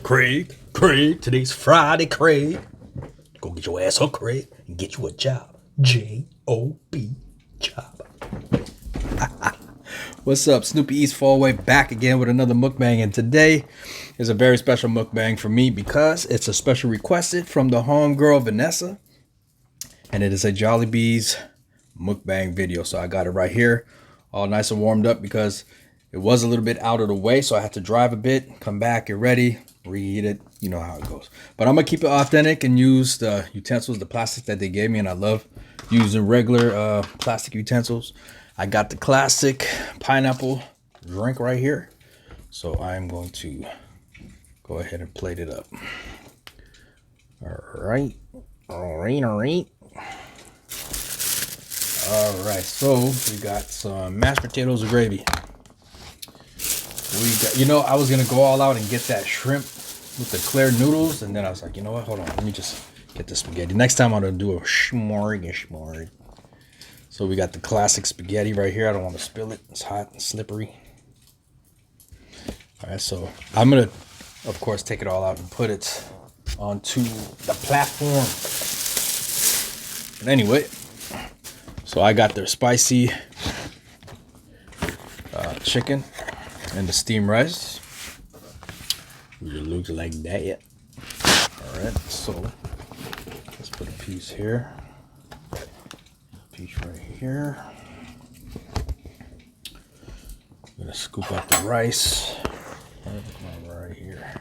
Craig, today's Friday, Craig. Go get your ass up, Craig, and get you a job. J-O-B, job. What's up, Snoopy East Fallway, back again with another mukbang, and today is a very special mukbang for me because it's a special requested from the homegirl VANESSA, and it is a Jollibee's mukbang video. So I got it right here, all nice and warmed up because it was a little bit out of the way, so I had to drive a bit, come back, get ready, reheat it. You know how it goes. But I'm gonna keep it authentic and use the utensils, the plastic that they gave me, and I love using regular plastic utensils. I got the classic pineapple drink right here, so I'm going to go ahead and plate it up. All right. So we got some mashed potatoes and gravy. We got, you know, I was gonna go all out and get that shrimp with the clear noodles, and then I was like, you know what, hold on, let me just get the spaghetti. Next time I'm gonna do a smorgasbord. So we got the classic spaghetti right here. I don't want to spill it, it's hot and slippery. All right, so I'm gonna of course take it all out and put it onto the platform. But anyway, so I got their spicy chicken and the steamed rice. It looks like that. All right, so let's put a piece here, a piece right here. I'm gonna scoop out the rice right here.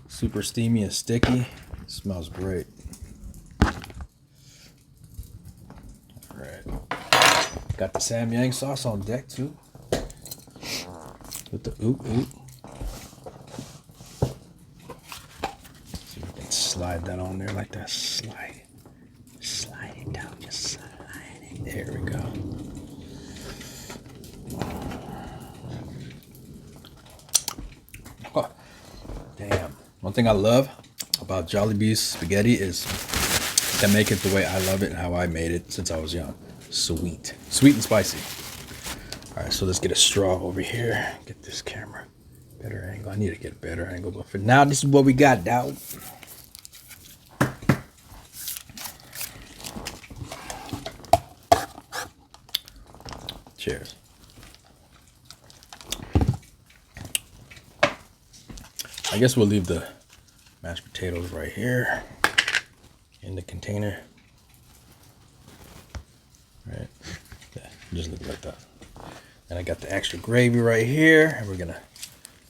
Super steamy and sticky. It smells great. All right, got the Samyang sauce on deck too. With the oop. See if we can slide that on there like that. Slide it down, just slide it. There we go. Oh, damn. One thing I love about Jollibee's spaghetti is they make it the way I love it and how I made it since I was young. Sweet and spicy. All right, so let's get a straw over here. Get this camera better angle. I need to get a better angle, but for now, this is what we got, dog. Cheers. I guess we'll leave the mashed potatoes right here in the container. All right, yeah, just look like that. And I got the extra gravy right here, and we're gonna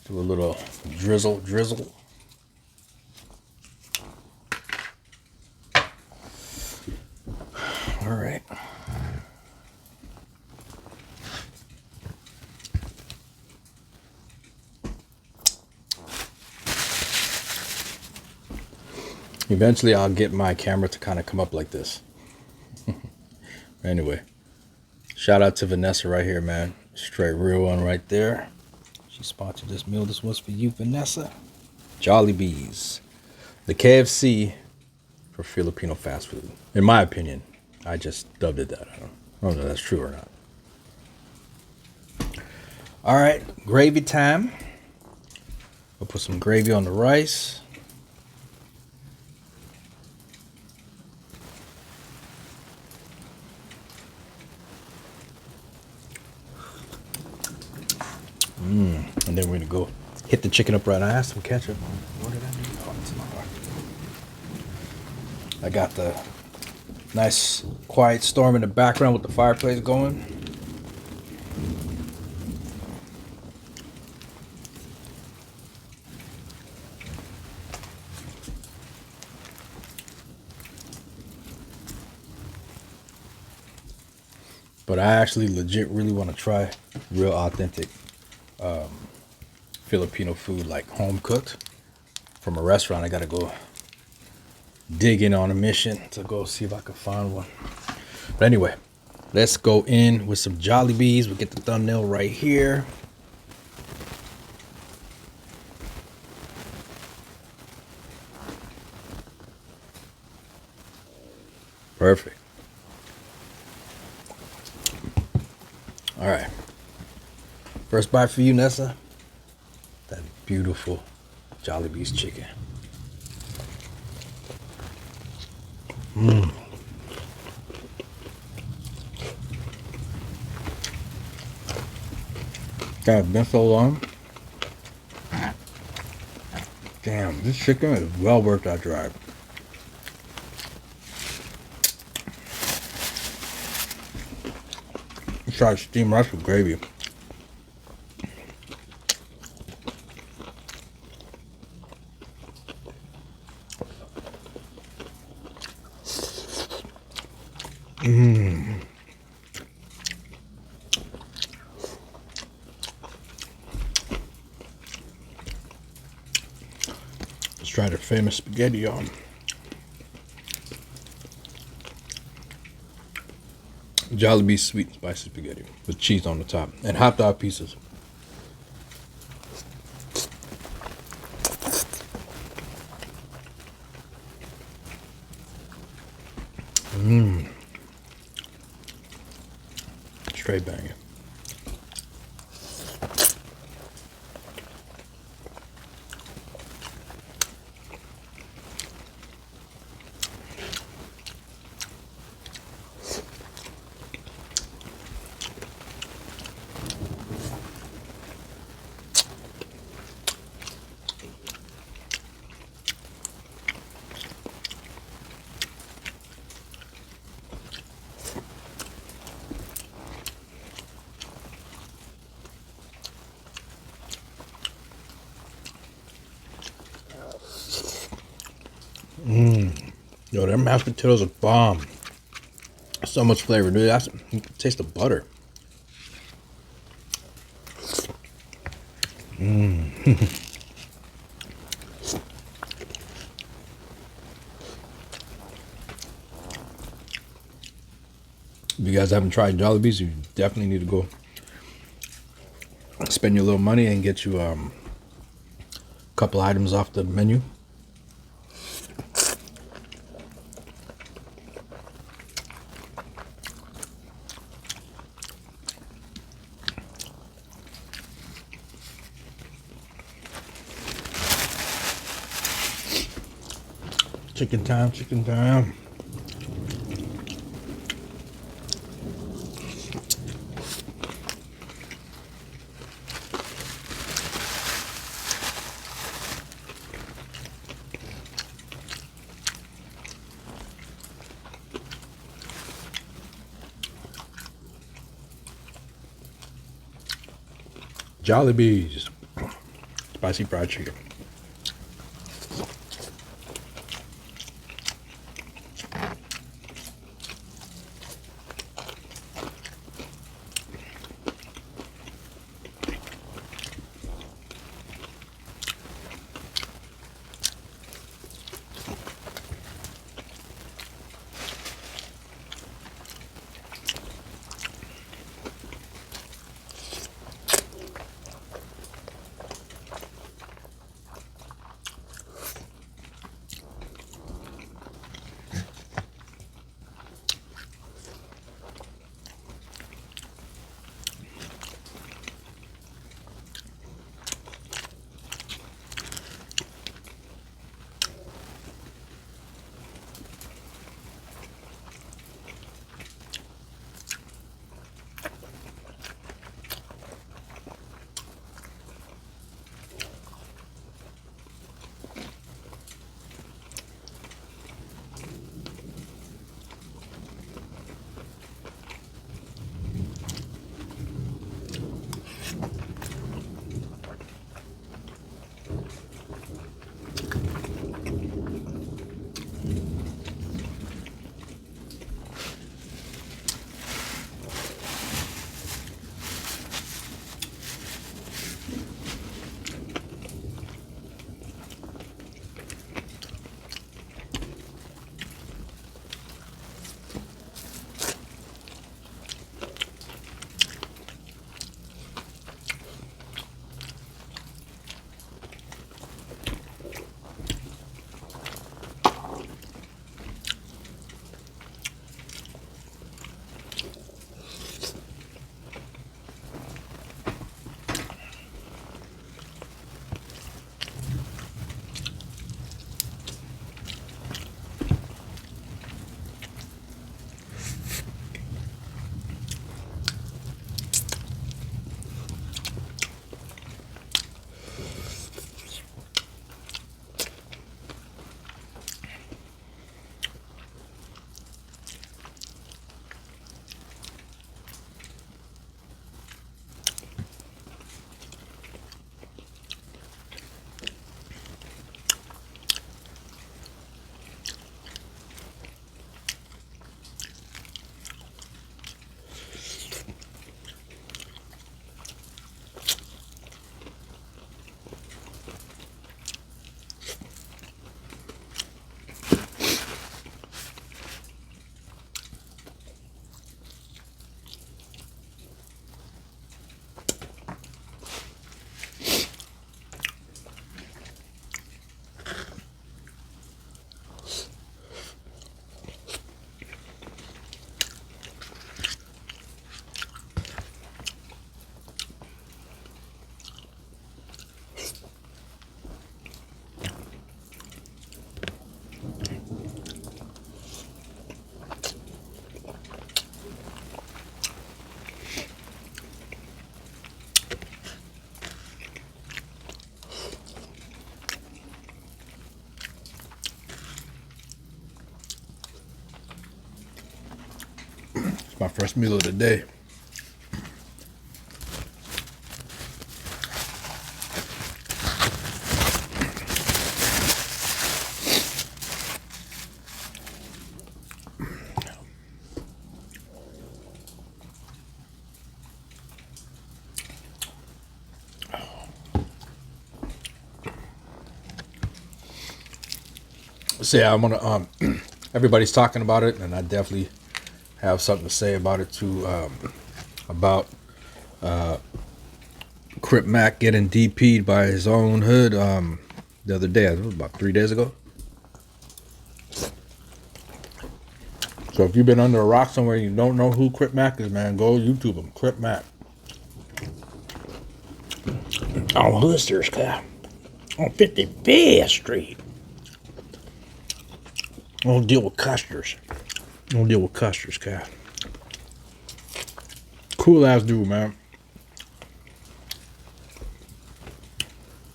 do a little drizzle. All right. Eventually, I'll get my camera to kind of come up like this. Anyway, shout out to VANESSA right here, man. Straight real one right there. She sponsored this meal. This was for you, VANESSA. Jollibee's, the KFC for Filipino fast food. In my opinion, I just dubbed it that. I don't know if that's true or not. All right, gravy time. I'll put some gravy on the rice. And then we're gonna go hit the chicken up right. I asked some ketchup. What did I do? Oh, it's in my car. I got the nice quiet storm in the background with the fireplace going. But I actually legit really want to try real authentic Filipino food, like home cooked from a restaurant. I gotta go dig in on a mission to go see if I can find one. But anyway, let's go in with some Jollibees. We'll get the thumbnail right here. Perfect. All right. First bite for you, Nessa. That beautiful Jollibee's chicken. God, it's been so long. Damn, this chicken is well worth that drive. Let's try steamed rice with gravy. Let's try their famous spaghetti on. Jollibee sweet and spicy spaghetti with cheese on the top and hot dog pieces. Straight banging. Yo, their mashed potatoes are bomb. So much flavor, dude. That's, you can taste the butter. If you guys haven't tried Jollibee's, you definitely need to go spend your little money and get you a couple items off the menu. Chicken time, chicken time. Jollibee's spicy fried chicken. First meal of the day. So yeah, I'm gonna everybody's talking about it, and I definitely have something to say about it too. About Crip Mac getting DP'd by his own hood the other day. It was about 3 days ago. So if you've been under a rock somewhere and you don't know who Crip Mac is, man, go YouTube him. Crip Mac. On Hoosters, car. On 55th Street. Don't deal with customers. Don't deal with customers, car. Cool ass dude, man.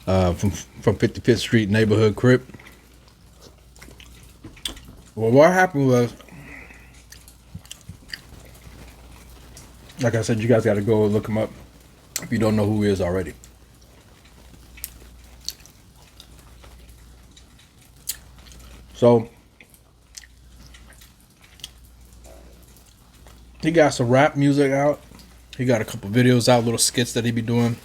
From 55th Street neighborhood Crip. Well, what happened was, like I said, you guys got to go and look him up if you don't know who he is already. So he got some rap music out. He got a couple videos out, little skits that he be doing.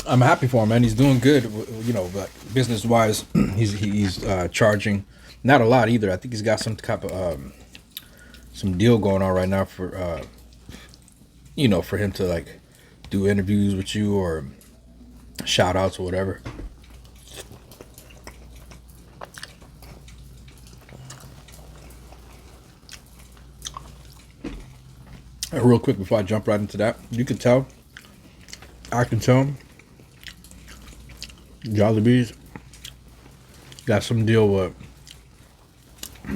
I'm happy for him, man. He's doing good, you know, like business wise. he's charging not a lot either. I think he's got some type of some deal going on right now for you know, for him to like do interviews with you or shout outs or whatever. And real quick before I jump right into that, you can tell, I can tell, Jollibee's got some deal with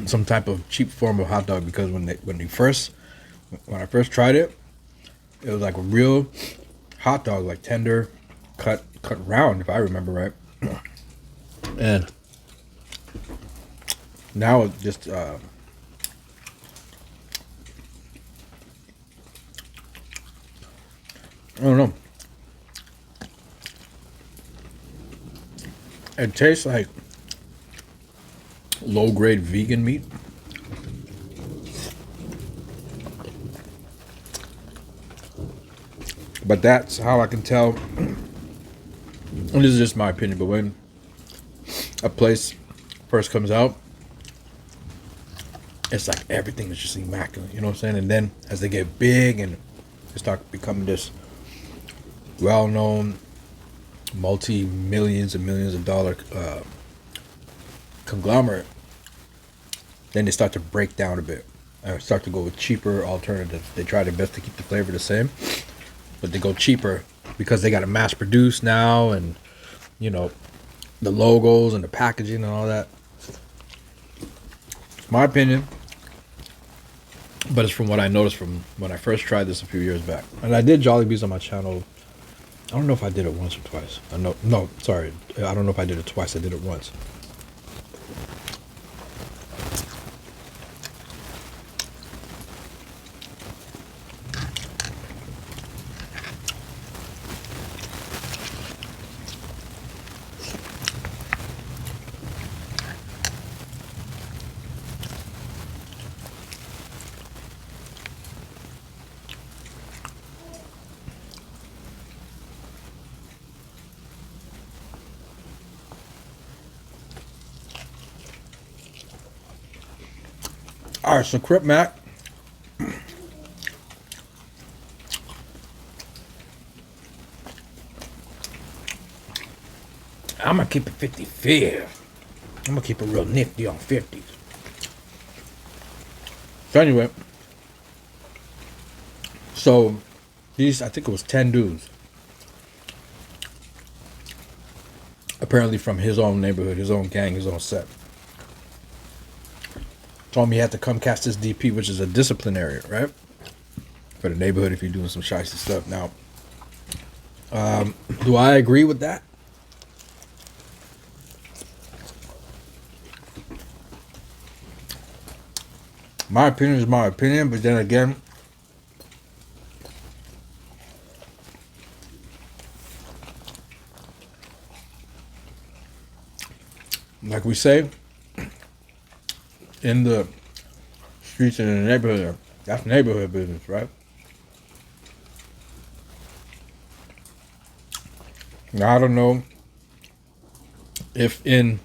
some type of cheap form of hot dog, because when I first tried it, it was like a real hot dog, like tender, cut round, if I remember right. And now it's just I don't know. It tastes like low-grade vegan meat. But that's how I can tell, and this is just my opinion, but when a place first comes out, it's like everything is just immaculate, you know what I'm saying? And then as they get big and they start becoming this well-known, multi-millions and millions of dollar conglomerate, then they start to break down a bit and start to go with cheaper alternatives. They try their best to keep the flavor the same, but they go cheaper because they got to mass produce now, and you know, the logos and the packaging and all that. It's my opinion, but it's from what I noticed from when I first tried this a few years back. And I did Jollibee's on my channel. I don't know if I did it once or twice. No, sorry. I don't know if I did it twice. I did it once. All right, so Crip Mac. I'm gonna keep it 55. I'm gonna keep it real nifty on 50s. So anyway, so these, I think it was 10 dudes, apparently from his own neighborhood, his own gang, his own set. Told me he had to come cast this DP, which is a disciplinary, right? For the neighborhood if you're doing some shiesty stuff. Now, do I agree with that? My opinion is my opinion, but then again, like we say, in the streets and in the neighborhood, that's neighborhood business, right? Now, I don't know if in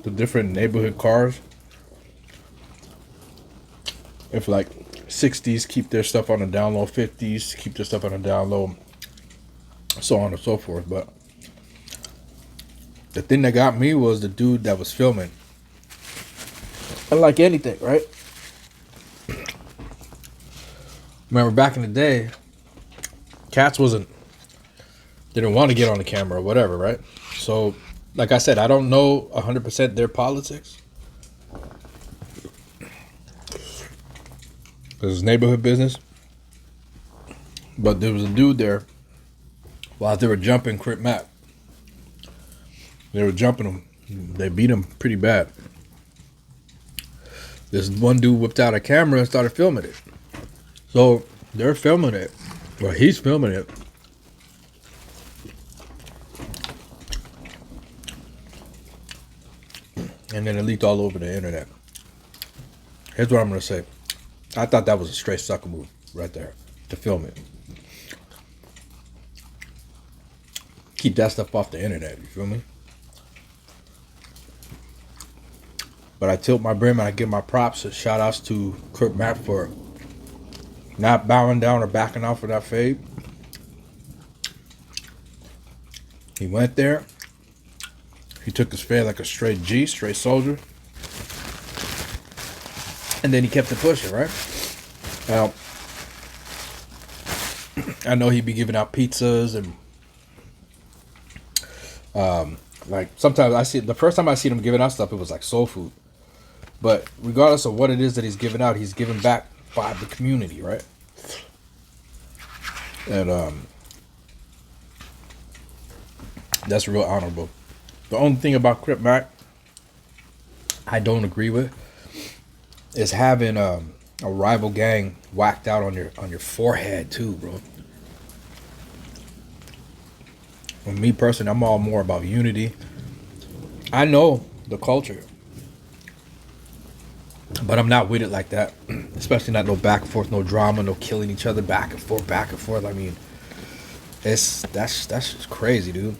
the different neighborhood cars, if like 60s keep their stuff on the down low, 50s keep their stuff on the down low, so on and so forth. But the thing that got me was the dude that was filming. Unlike anything, right? Remember back in the day, cats didn't want to get on the camera or whatever, right? So, like I said, I don't know 100% their politics. Because it's neighborhood business. But there was a dude there while they were jumping Crip Mac. They were jumping him. They beat him pretty bad. This one dude whipped out a camera and started filming it. So they're filming it. Well, he's filming it. And then it leaked all over the internet. Here's what I'm going to say. I thought that was a straight sucker move right there to film it. Keep that stuff off the internet, you feel me? But I tilt my brim and I give my props and shout outs to Crip Mac for not bowing down or backing off of that fade. He went there. He took his fade like a straight G, straight soldier. And then he kept it pushing, right? Now, I know he'd be giving out pizzas and like sometimes I see the first time I seen him giving out stuff, it was like soul food. But regardless of what it is that he's giving out, he's giving back by the community, right? And that's real honorable. The only thing about Crip Mac I don't agree with is having a rival gang whacked out on your forehead too, bro. For me personally, I'm all more about unity. I know the culture, but I'm not with it like that. Especially not no back and forth, no drama, no killing each other back and forth, back and forth. I mean, that's just crazy, dude.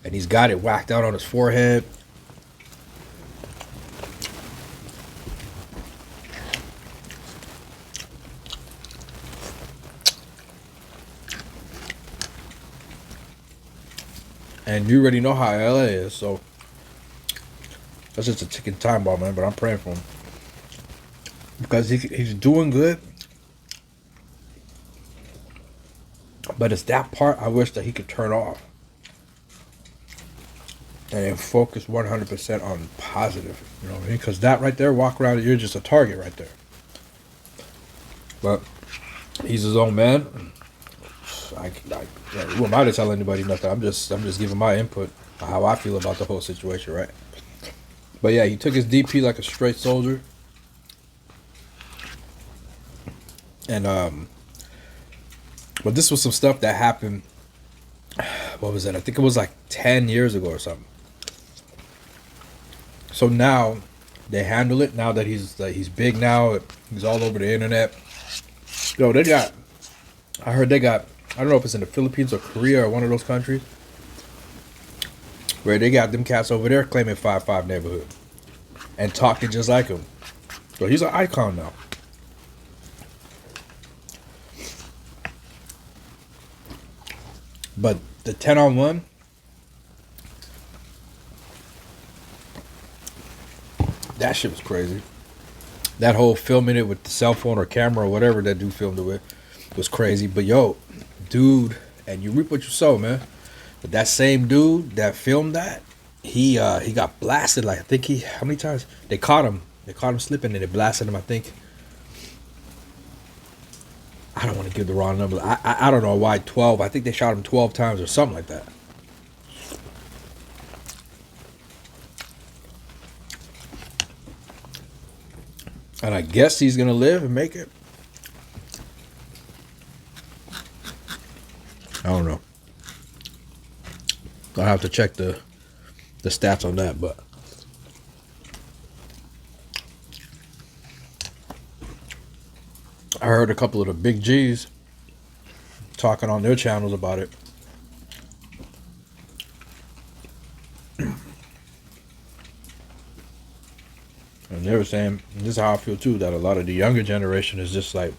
And he's got it whacked out on his forehead. And you already know how LA is, so that's just a ticking time bomb, man. But I'm praying for him because he's doing good. But it's that part I wish that he could turn off and then focus 100% on positive. You know what I mean? Because that right there, walk around, you're just a target right there. But he's his own man. Who am I to tell anybody nothing? I'm just giving my input on how I feel about the whole situation, right? But yeah, he took his DP like a straight soldier. And but this was some stuff that happened. What was that? I think it was like 10 years ago or something. So now they handle it. Now that he's big now, he's all over the internet. Yo, I heard they got, I don't know if it's in the Philippines or Korea or one of those countries, where they got them cats over there claiming 5-5 neighborhood and talking just like him. So he's an icon now. But the 10-on-1, that shit was crazy. That whole filming it with the cell phone or camera or whatever that dude filmed it with was crazy. But yo, dude, and you reap what you sow, man. But that same dude that filmed that, he got blasted. Like, I think how many times they caught him slipping and they blasted him. I think, I don't want to give the wrong number. I don't know why 12. I think they shot him 12 times or something like that. And I guess he's gonna live and make it. I don't know. I'll have to check the stats on that, but I heard a couple of the big G's talking on their channels about it. And they were saying, and this is how I feel too, that a lot of the younger generation is just like,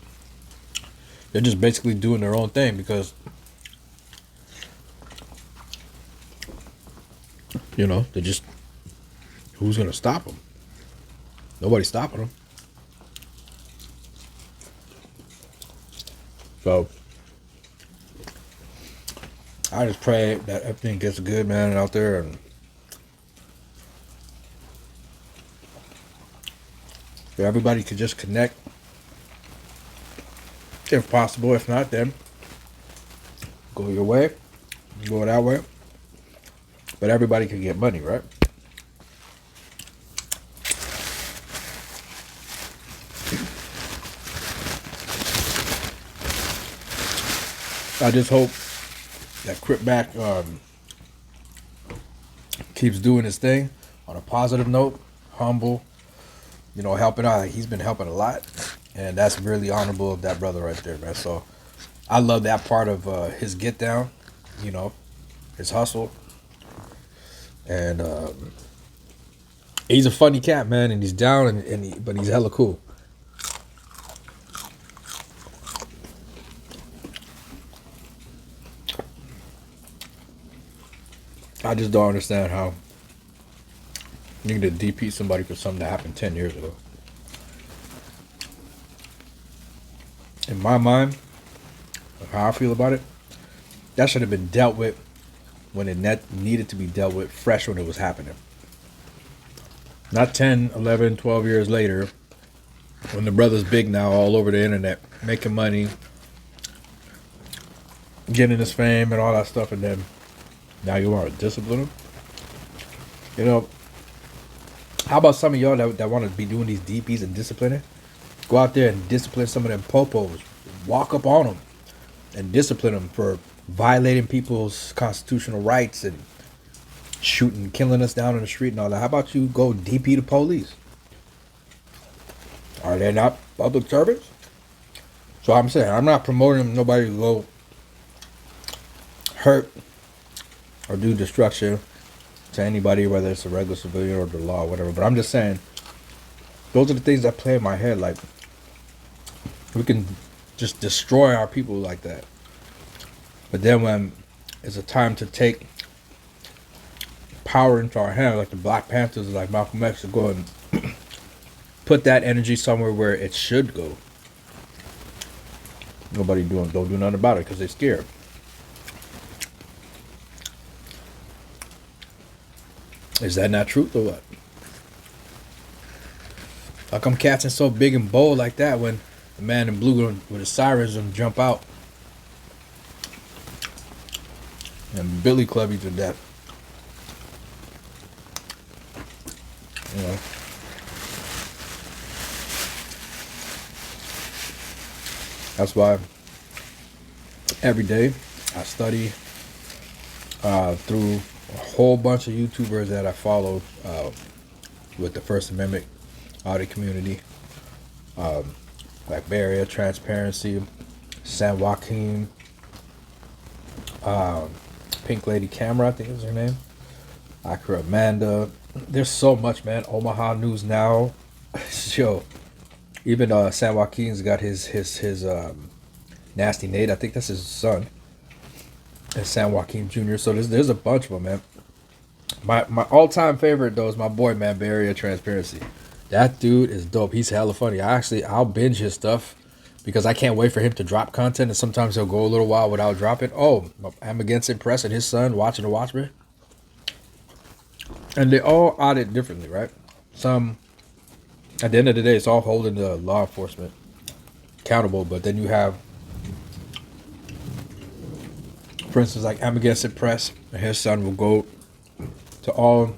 they're just basically doing their own thing because, you know, they're just, who's going to stop them? Nobody's stopping them. So, I just pray that everything gets good, man, out there. And if everybody could just connect, if possible. If not, then go your way, go that way. But everybody can get money, right? I just hope that Crip Mac keeps doing his thing on a positive note, humble, you know, helping out. Like, he's been helping a lot, and that's really honorable of that brother right there, man. So I love that part of his get down, you know, his hustle. And he's a funny cat, man, and he's down, but he's hella cool. I just don't understand how you need to DP somebody for something that happened 10 years ago. In my mind, how I feel about it, that should have been dealt with when it needed to be dealt with, fresh when it was happening. Not 10, 11, 12 years later, when the brother's big now all over the internet, making money, getting his fame and all that stuff, and then now you want to discipline him? You know, how about some of y'all that want to be doing these DPs and disciplining? Go out there and discipline some of them popos. Walk up on them and discipline them for violating people's constitutional rights and shooting, killing us down in the street and all that. How about you go DP the police? Are they not public servants? So I'm saying, I'm not promoting nobody to go hurt or do destruction to anybody, whether it's a regular civilian or the law or whatever. But I'm just saying, those are the things that play in my head. Like, we can just destroy our people like that. But then when it's a time to take power into our hands, like the Black Panthers, like Malcolm X, to go and put that energy somewhere where it should go. Nobody don't do nothing about it because they're scared. Is that not truth or what? How come cats are so big and bold like that when the man in blue with the sirens and jump out and Billy club you to death? You know. That's why every day I study through a whole bunch of YouTubers that I follow with the First Amendment audit community, like Barrier, Transparency, San Joaquin, Pink Lady Camera, I think is her name, Akira Amanda. There's so much, man. Omaha News Now. Yo, even San Joaquin's got his Nasty Nate. I think that's his son. And San Joaquin Jr. So there's a bunch of them, man. My all-time favorite though is my boy, man, Barrier Transparency. That dude is dope. He's hella funny. I'll binge his stuff because I can't wait for him to drop content, and sometimes he'll go a little while without dropping. Oh, I'm against Impress and his son watching the Watchmen. And they all audit differently, right? Some, at the end of the day, it's all holding the law enforcement accountable, but then you have, for instance, like I'm against it press, and his son will go to all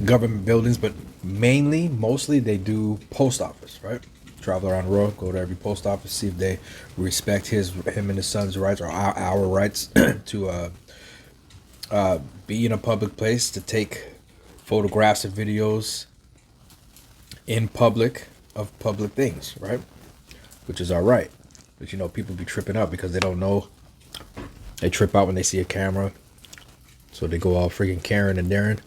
government buildings, but mostly they do post office, right? Travel around the world, go to every post office, see if they respect him and his son's rights, or our rights to be in a public place, to take photographs and videos in public of public things, right? Which is all right. But you know, people be tripping out because they don't know. They trip out when they see a camera, so they go all freaking Karen and Darren.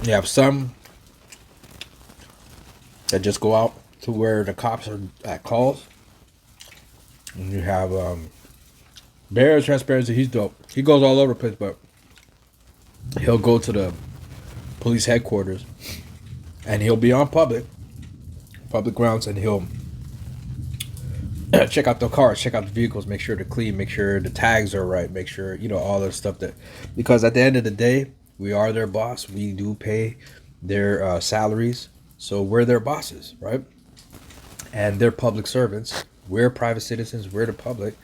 You have some that just go out to where the cops are at calls. And you have Bear Transparency. He's dope. He goes all over the place, but he'll go to the police headquarters and he'll be on public grounds, and he'll check out the cars, check out the vehicles, make sure they're clean, make sure the tags are right, make sure, you know, all the stuff that, because at the end of the day, we are their boss. We do pay their salaries, so we're their bosses, right? And they're public servants. We're private citizens. We're the public,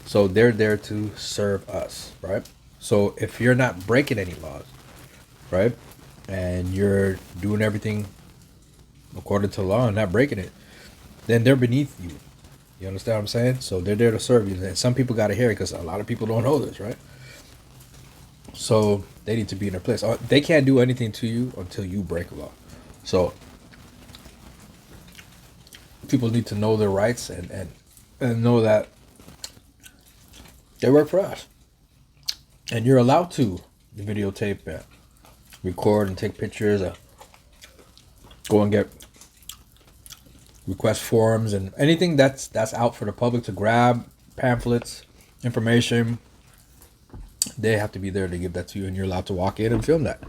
so they're there to serve us, right? So if you're not breaking any laws, right, and you're doing everything according to law and not breaking it, then they're beneath you. You understand what I'm saying? So they're there to serve you. And some people got to hear it because a lot of people don't know this, right? So they need to be in their place. They can't do anything to you until you break a law. So people need to know their rights and know that they work for us. And you're allowed to videotape and record and take pictures. Go and get request forms and anything that's out for the public to grab, pamphlets, information. They have to be there to give that to you, and you're allowed to walk in and film that.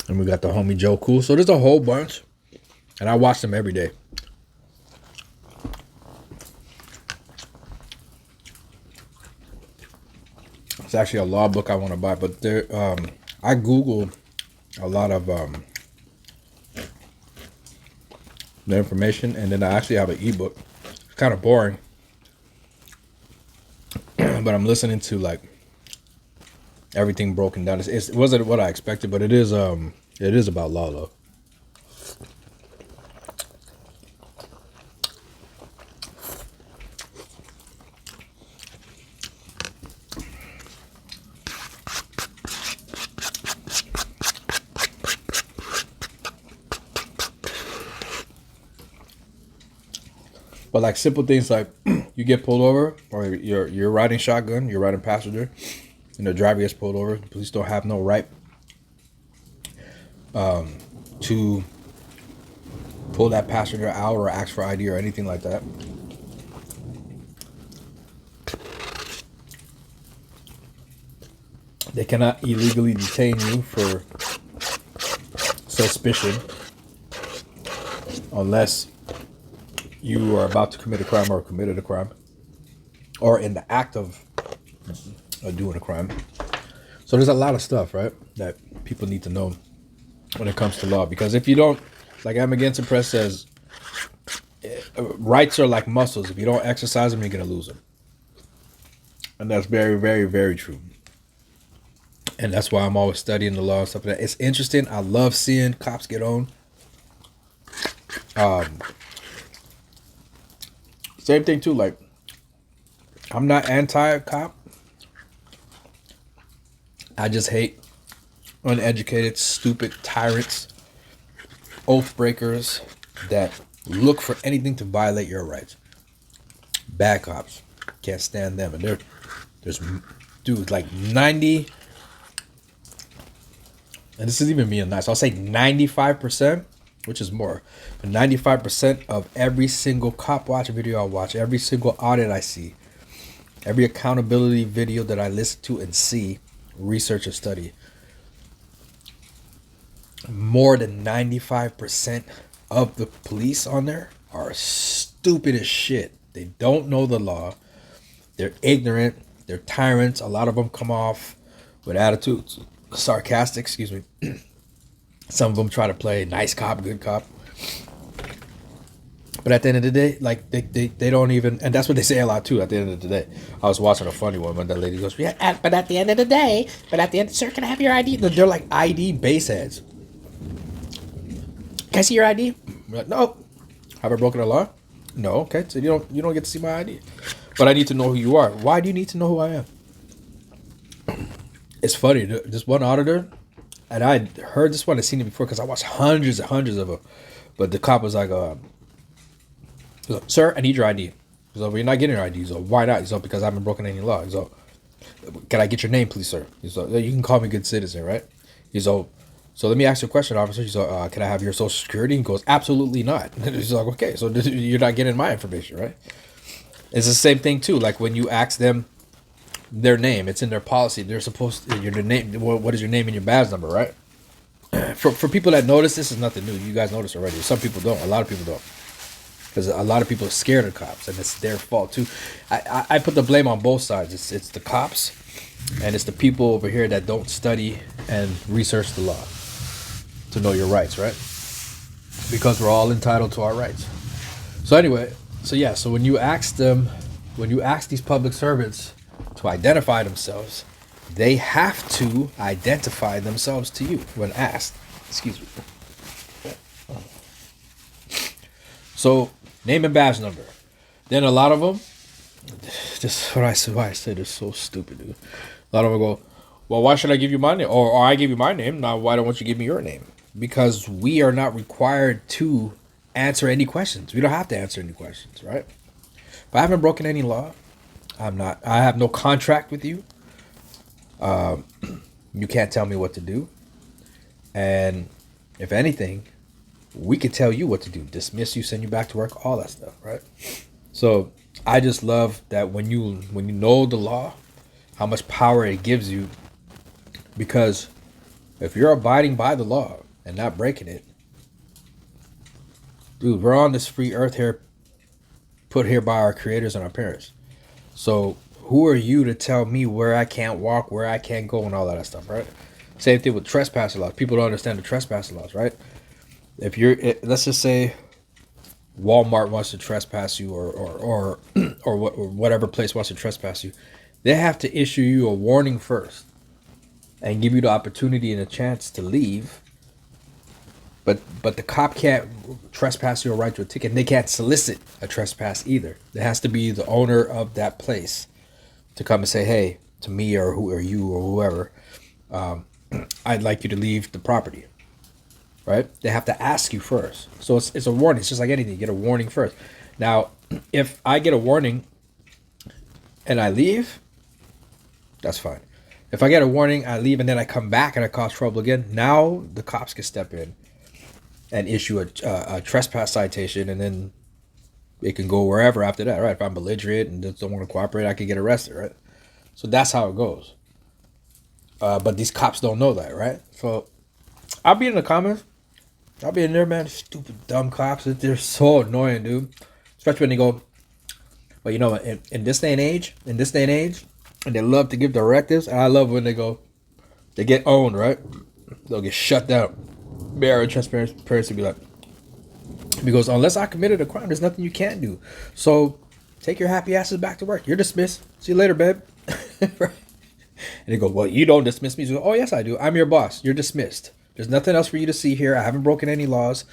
And we got the homie Joe Cool. So there's a whole bunch, and I watch them every day. It's actually a law book I want to buy, but there, I Google a lot of the information, and then I actually have an ebook. It's kind of boring, but I'm listening to like everything broken down. It wasn't what I expected, but it is about law though. But like simple things like you get pulled over, or you're riding shotgun, you're riding passenger, and the driver gets pulled over. The police don't have no right to pull that passenger out or ask for ID or anything like that. They cannot illegally detain you for suspicion unless you are about to commit a crime or committed a crime or in the act of doing a crime. So there's a lot of stuff, right, that people need to know when it comes to law. Because if you don't, like I'm Against the Press says, rights are like muscles. If you don't exercise them, you're going to lose them. And that's very, very, very true. And that's why I'm always studying the law and stuff like that. It's interesting. I love seeing cops get on. Same thing too, like I'm not anti-cop. I just hate uneducated, stupid tyrants, oath breakers that look for anything to violate your rights. Bad cops. Can't stand them. And there's dude like 90, and this is even being nice, I'll say 95%, which is more, but 95% of every single cop watch video I watch, every single audit I see, every accountability video that I listen to and see, research or study, more than 95% of the police on there are stupid as shit. They don't know the law. They're ignorant. They're tyrants. A lot of them come off with attitudes, sarcastic, excuse me. Some of them try to play nice cop, good cop. But at the end of the day, like they don't even, and that's what they say a lot too. At the end of the day, I was watching a funny one when that lady goes, "Yeah, but at the end of the day, but at the end, sir, can I have your ID?" They're like ID base heads. Can I see your ID? I'm like, no. Have I broken the law? No. Okay, so you don't get to see my ID, but I need to know who you are. Why do you need to know who I am? It's funny. This one auditor, and I heard this one, I've seen it before because I watched hundreds and hundreds of them. But the cop was like, he's like, "Sir, I need your ID." He's like, "Well, you're not getting your ID." He's like, "Why not?" He's like, "Because I haven't broken any law." He's like, "Can I get your name, please, sir?" He's like, "You can call me good citizen, right?" He's like, "So let me ask you a question, officer." He's like, "Can I have your social security?" He goes, "Absolutely not." He's like, "Okay, so you're not getting my information, right?" It's the same thing too. Like when you ask them their name, it's in their policy. They're supposed to, your name. What is your name and your badge number, right? For people that notice, this is nothing new. You guys notice already. Some people don't. A lot of people don't. Because a lot of people are scared of cops, and it's their fault too. I put the blame on both sides. It's the cops, and it's the people over here that don't study and research the law to know your rights, right? Because we're all entitled to our rights. So anyway, so when you ask these public servants to identify themselves, they have to identify themselves to you when asked. Excuse me. So name and badge number. Then a lot of them, just why I say they're so stupid, dude. A lot of them go, "Well, why should I give you my name? Or I give you my name. Now, why don't you give me your name?" Because we are not required to answer any questions. We don't have to answer any questions, right? If I haven't broken any law, I have no contract with you. You can't tell me what to do. And if anything, we could tell you what to do, dismiss you, send you back to work, all that stuff, right? So I just love that when you know the law, how much power it gives you. Because if you're abiding by the law and not breaking it, dude, we're on this free earth here, put here by our creators and our parents. So who are you to tell me where I can't walk, where I can't go, and all that stuff, right? Same thing with trespassing laws. People don't understand the trespassing laws, right? If you're, let's just say Walmart wants to trespass you, or whatever place wants to trespass you, they have to issue you a warning first and give you the opportunity and a chance to leave. But the cop can't trespass you or write you a ticket. And they can't solicit a trespass either. It has to be the owner of that place to come and say, "Hey, to me or who or you or whoever, I'd like you to leave the property." Right? They have to ask you first. So it's a warning. It's just like anything. You get a warning first. Now, if I get a warning and I leave, that's fine. If I get a warning, I leave, and then I come back and I cause trouble again, now the cops can step in and issue a trespass citation, and then it can go wherever after that, right? If I'm belligerent and just don't want to cooperate, I can get arrested, right? So that's how it goes. But these cops don't know that, right? So I'll be in the comments. I'll be in there, man. Stupid, dumb cops. They're so annoying, dude. Especially when they go, "Well, you know, in this day and age, and they love to give directives." And I love when they go, they get owned, right? They'll get shut down. Bear and transparency be like, because unless I committed a crime, there's nothing you can't do. So take your happy asses back to work. You're dismissed. See you later, babe. Right? And they go, "Well, you don't dismiss me." So, "Oh, yes, I do. I'm your boss. You're dismissed. There's nothing else for you to see here. I haven't broken any laws.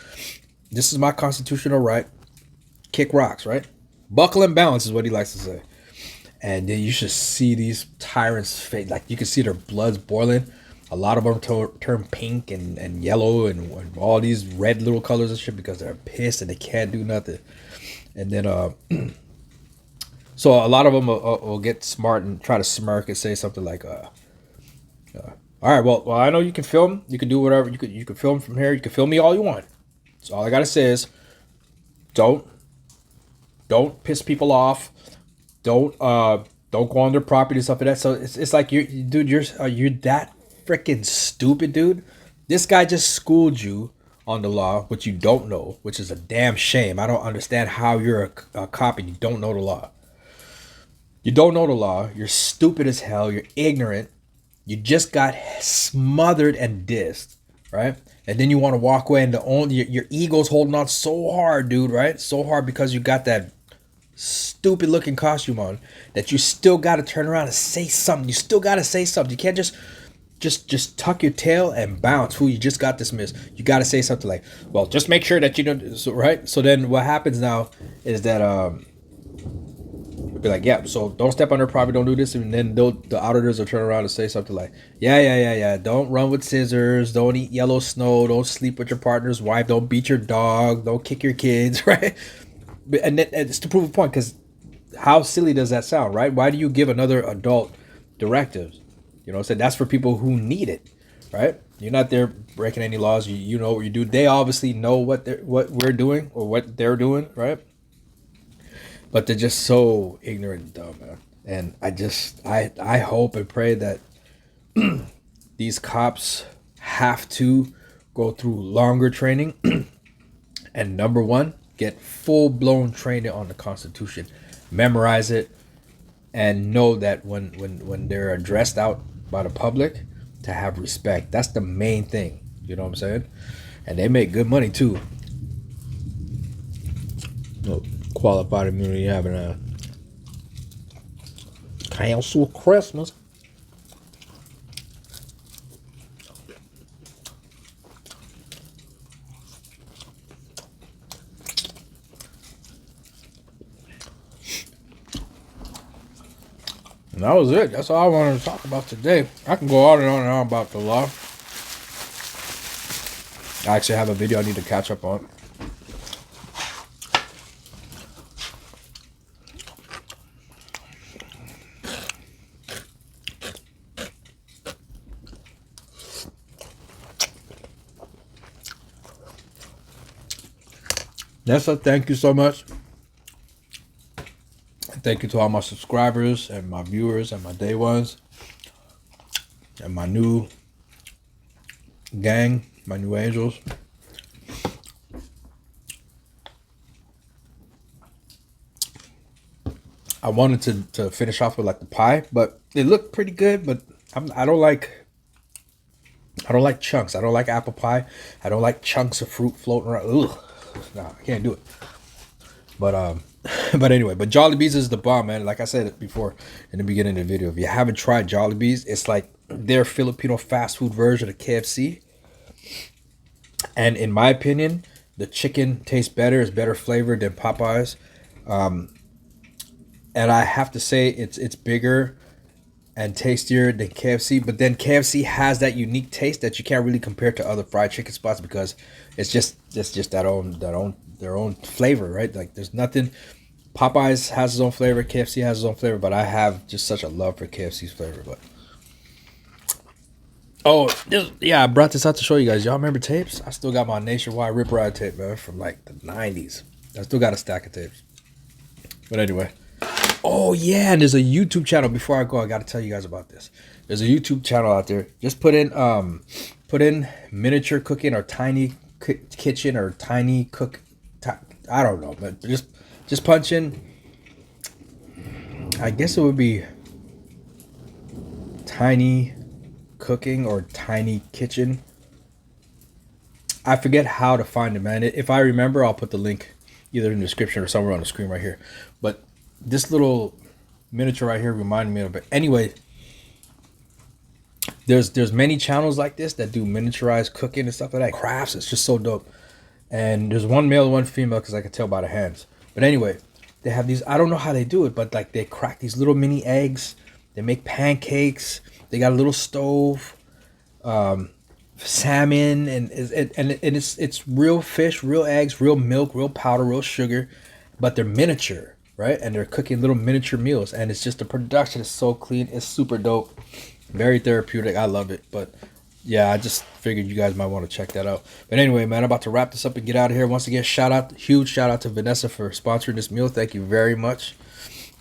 This is my constitutional right. Kick rocks," right? Buckle and balance is what he likes to say. And then you should see these tyrants' face. Like, you can see their blood's boiling. A lot of them turn pink and yellow and all these red little colors and shit because they're pissed and they can't do nothing. And then, so a lot of them will get smart and try to smirk and say something like, "All right, well, I know you can film. You can do whatever. You can film from here. You can film me all you want. So all I gotta say is, don't piss people off. Don't go on their property and stuff like that." So it's like you're that freaking stupid, dude. This guy just schooled you on the law, which you don't know, which is a damn shame. I don't understand how you're a cop and you don't know the law. You don't know the law. You're stupid as hell. You're ignorant. You just got smothered and dissed, right? and then you want to walk away, and your ego's holding on so hard, dude, right? So hard because you got that stupid looking costume on that you still got to turn around and say something. You still got to say something. You can't just tuck your tail and bounce. Who you just got dismissed. You got to say something like, well, just make sure that you don't. So, right. So then what happens now is that be like, yeah, so don't step on their property, don't do this, and then the auditors will turn around and say something like, yeah, don't run with scissors, don't eat yellow snow, don't sleep with your partner's wife, don't beat your dog, don't kick your kids, right? And then it's to prove a point, because how silly does that sound, right? Why do you give another adult directives? You know what I'm saying? That's for people who need it, right? You're not there breaking any laws. You know what you do. They obviously know what we're doing or what they're doing, right? But they're just so ignorant and dumb, man. And I hope and pray that these cops have to go through longer training and number one, get full-blown training on the Constitution, memorize it, and know that when they're addressed out by the public, to have respect. That's the main thing. You know what I'm saying? And they make good money too. No qualified immunity having a cancel Christmas. And that was it. That's all I wanted to talk about today. I can go on and on about the law. I actually have a video I need to catch up on. Nessa, thank you so much. Thank you to all my subscribers and my viewers and my day ones and my new gang, my new angels. I wanted to finish off with like the pie, but it looked pretty good. But I don't like chunks. I don't like apple pie. I don't like chunks of fruit floating around. Ugh. No, I can't do it. But but anyway, but Jollibee's is the bomb, man. Like I said before in the beginning of the video, if you haven't tried Jollibee's, it's like their Filipino fast food version of KFC. And in my opinion, the chicken tastes better, it's better flavored than Popeyes. And I have to say it's bigger and tastier than KFC, but then KFC has that unique taste that you can't really compare to other fried chicken spots because it's just their own flavor, right? Like there's nothing. Popeyes has its own flavor, KFC has its own flavor, but I have just such a love for KFC's flavor. But I brought this out to show you guys. Y'all remember tapes? I still got my nationwide Rip Ride tape, man, from like the 90s. I still got a stack of tapes. But anyway. Oh yeah, and there's a YouTube channel. Before I go, I gotta tell you guys about this. There's a YouTube channel out there. Just put in miniature cooking or tiny kitchen or tiny cook. I don't know, but just punch in. I guess it would be tiny cooking or tiny kitchen. I forget how to find it, man. If I remember, I'll put the link either in the description or somewhere on the screen right here. But this little miniature right here reminded me of it. Anyway, there's many channels like this that do miniaturized cooking and stuff like that. Crafts, it's just so dope. And there's one male, one female, because I can tell by the hands. But anyway, they have these. I don't know how they do it, but like they crack these little mini eggs. They make pancakes. They got a little stove, salmon, and it's real fish, real eggs, real milk, real powder, real sugar, but they're miniature. Right, and they're cooking little miniature meals, and it's just the production is so clean. It's super dope, very therapeutic. I love it. But yeah, I just figured you guys might want to check that out. But anyway, man, I'm about to wrap this up and get out of here. Once again, huge shout out to Vanessa for sponsoring this meal. Thank you very much.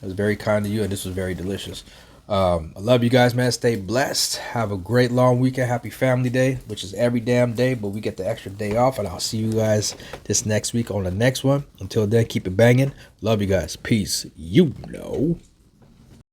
It was very kind of you, and this was very delicious. I love you guys, man. Stay blessed. Have a great long weekend. Happy Family Day, which is every damn day, but we get the extra day off, and I'll see you guys this next week on the next one. Until then, keep it banging. Love you guys. Peace. You know.